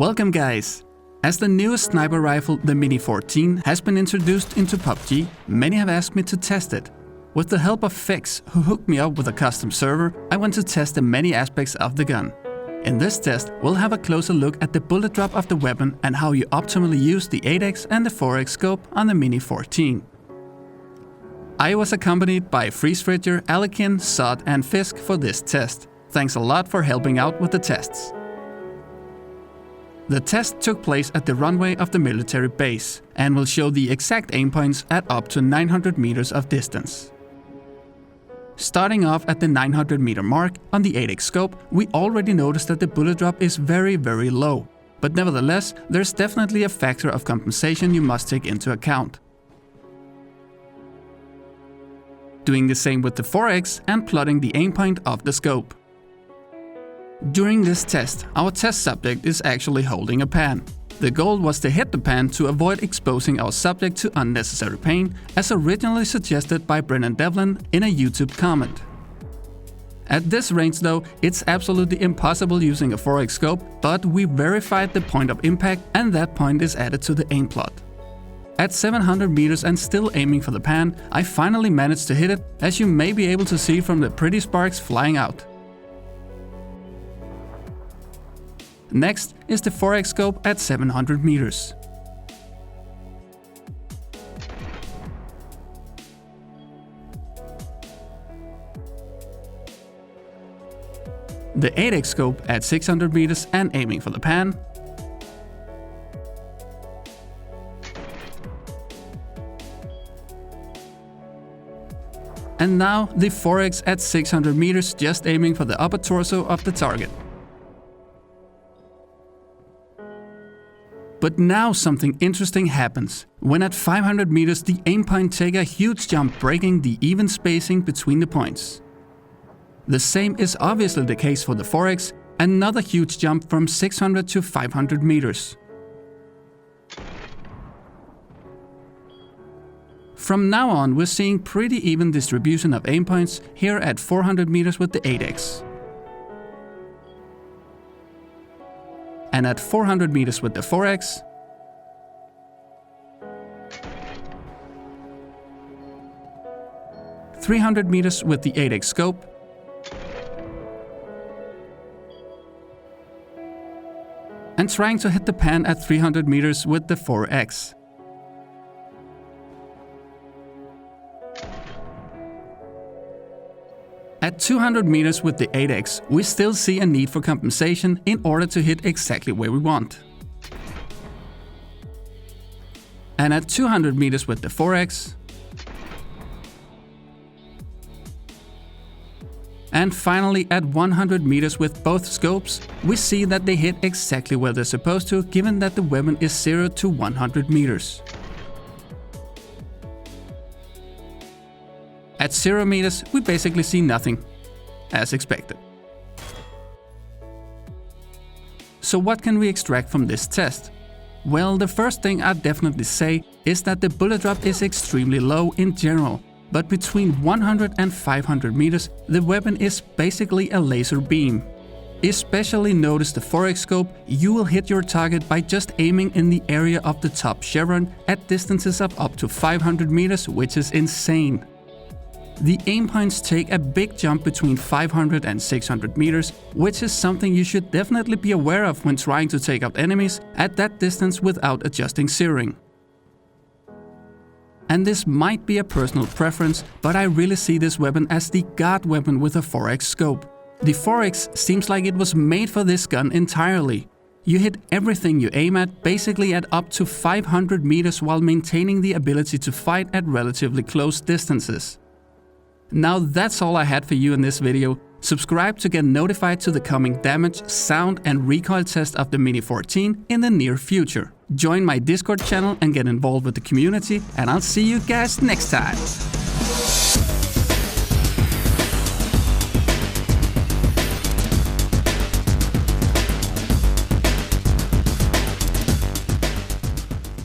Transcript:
Welcome guys! As the newest sniper rifle, the MINI-14, has been introduced into PUBG, many have asked me to test it. With the help of Fisc, who hooked me up with a custom server, I want to test the many aspects of the gun. In this test, we'll have a closer look at the bullet drop of the weapon and how you optimally use the 8x and the 4x scope on the MINI-14. I was accompanied by FreezeFridger, Allikin, Sod and Fisc for this test. Thanks a lot for helping out with the tests. The test took place at the runway of the military base and will show the exact aim points at up to 900 meters of distance. Starting off at the 900 meter mark on the 8x scope, we already noticed that the bullet drop is very low, but nevertheless there's definitely a factor of compensation you must take into account. Doing the same with the 4x and plotting the aim point of the scope. During this test, our test subject is actually holding a pan. The goal was to hit the pan to avoid exposing our subject to unnecessary pain, as originally suggested by Brennan Devlin in a YouTube comment. At this range though, it's absolutely impossible using a 4x scope, but we verified the point of impact and that point is added to the aim plot. At 700 meters and still aiming for the pan, I finally managed to hit it, as you may be able to see from the pretty sparks flying out. Next is the 4x scope at 700 meters. The 8x scope at 600 meters and aiming for the pan. And now the 4x at 600 meters just aiming for the upper torso of the target. But now something interesting happens. When at 500 meters the aim point takes a huge jump, breaking the even spacing between the points. The same is obviously the case for the 4x, another huge jump from 600 to 500 meters. From now on we're seeing pretty even distribution of aim points here at 400 meters with the 8x. And at 400 meters with the 4x, .300 meters with the 8x scope, and trying to hit the pan at 300 meters with the 4x. At 200 meters with the 8x, we still see a need for compensation in order to hit exactly where we want. And at 200 meters with the 4x. And finally at 100 meters with both scopes, we see that they hit exactly where they're supposed to, given that the weapon is 0 to 100 meters. At 0 meters, we basically see nothing, as expected. So what can we extract from this test? Well, the first thing I'd definitely say is that the bullet drop is extremely low in general, but between 100 and 500 meters, the weapon is basically a laser beam. Especially notice the 4x scope, you will hit your target by just aiming in the area of the top chevron at distances of up to 500 meters, which is insane. The aim points take a big jump between 500 and 600 meters, which is something you should definitely be aware of when trying to take out enemies at that distance without adjusting zeroing. And this might be a personal preference, but I really see this weapon as the god weapon with a 4x scope. The 4x seems like it was made for this gun entirely. You hit everything you aim at basically at up to 500 meters while maintaining the ability to fight at relatively close distances. Now that's all I had for you in this video. Subscribe to get notified to the coming damage, sound and recoil test of the MINI-14 in the near future. Join my Discord channel and get involved with the community, and I'll see you guys next time.